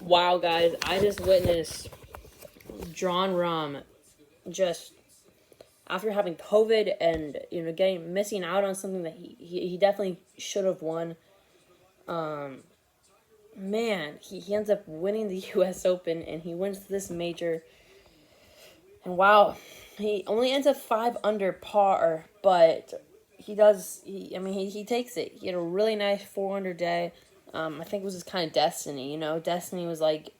Wow, guys, I just witnessed Jon Rahm just after having COVID and missing out on something that he definitely should have won. Um, Man, he ends up winning the U.S. Open and he wins this major. And wow, he only ends up 5 under par, but he does. He takes it. He had a really nice 4 under day. I think it was his kind of destiny. Destiny was like,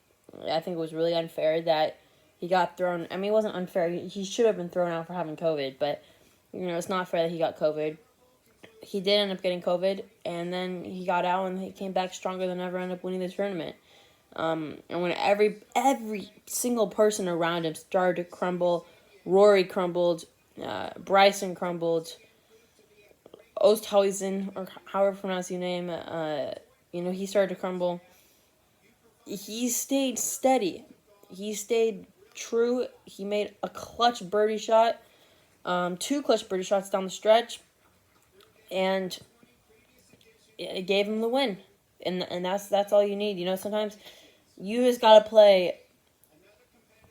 I think it was really unfair that he got thrown. I mean, it wasn't unfair. He should have been thrown out for having COVID, but it's not fair that he got COVID. He did end up getting COVID, and then he got out and he came back stronger than ever. Ended up winning the tournament. And when every single person around him started to crumble, Rory crumbled, Bryson crumbled, Osthuizen, or however you pronounce your name, he started to crumble. He stayed steady. He stayed true. He made a clutch birdie shot, 2 clutch birdie shots down the stretch, and it gave him the win. And that's all you need. Sometimes you just gotta play.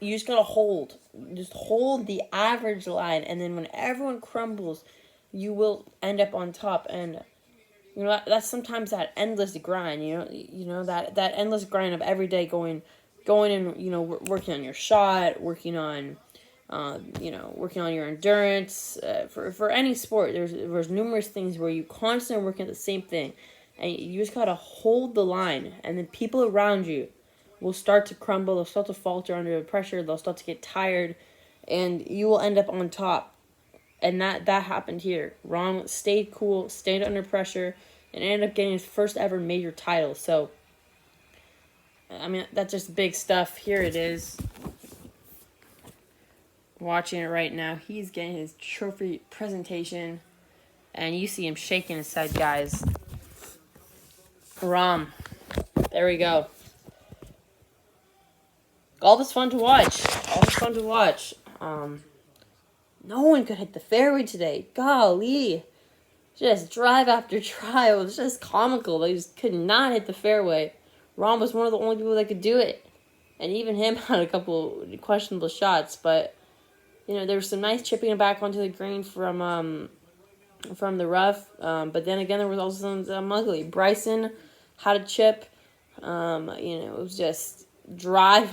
You just gotta hold. Just hold the average line, and then when everyone crumbles, you will end up on top. And that's sometimes that endless grind. That endless grind of every day going and working on your shot, working on your endurance. For any sport, there's numerous things where you constantly working at the same thing, and you just gotta hold the line, and then people around you will start to crumble. They'll start to falter under the pressure. They'll start to get tired, and you will end up on top. And that happened here. Rahm stayed cool, stayed under pressure, and ended up getting his first ever major title. So, that's just big stuff. Here it is. Watching it right now. He's getting his trophy presentation, and you see him shaking his head, guys. Rahm. There we go. Golf is fun to watch. No one could hit the fairway today. Golly. Just drive after drive. It was just comical. They just could not hit the fairway. Rahm was one of the only people that could do it. And even him had a couple questionable shots. But, there was some nice chipping back onto the green from the rough. But then again, there was also some ugly. Bryson had a chip. It was just drive.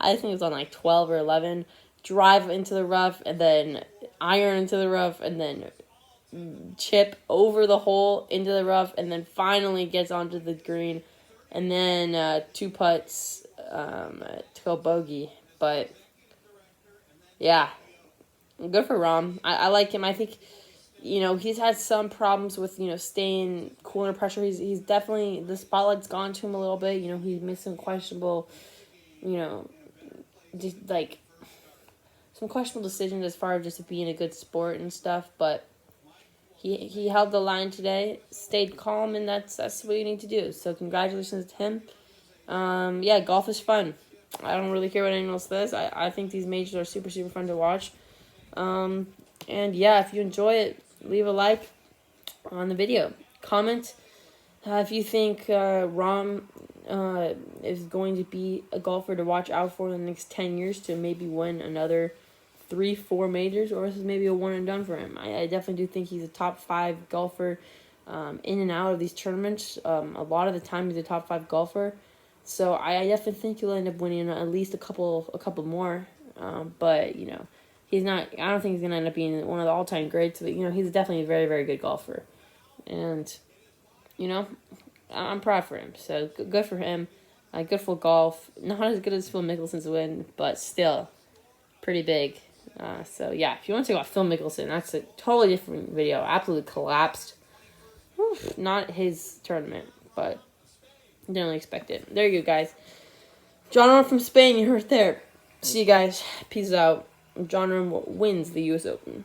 I think it was on like 12 or 11. Drive into the rough, and then iron into the rough, and then chip over the hole into the rough, and then finally gets onto the green, and then 2 putts to go bogey. But yeah, good for Rahm. I like him. I think he's had some problems with staying cool under pressure. He's definitely, the spotlight's gone to him a little bit. He's made some questionable just like some questionable decisions as far as just being a good sport and stuff, but he held the line today, stayed calm, and that's what you need to do. So congratulations to him. Golf is fun. I don't really care what anyone else says. I think these majors are super, super fun to watch. And yeah, if you enjoy it, leave a like on the video. Comment if you think Rahm is going to be a golfer to watch out for in the next 10 years to maybe win another 3-4 majors, or this is maybe a one and done for him. I definitely do think he's a top 5 golfer in and out of these tournaments. A lot of the time he's a top 5 golfer. So I definitely think he'll end up winning at least a couple more. But he's not. I don't think he's gonna end up being one of the all-time greats. But he's definitely a very, very good golfer, and I'm proud for him. So good for him. Good for golf. Not as good as Phil Mickelson's win, but still pretty big. So yeah, if you want to talk about Phil Mickelson, that's a totally different video. Absolutely collapsed. Not his tournament, but didn't really expect it. There you go, guys. Jon Rahm from Spain, you heard there. See you guys. Peace out. Jon Rahm wins the U.S. Open.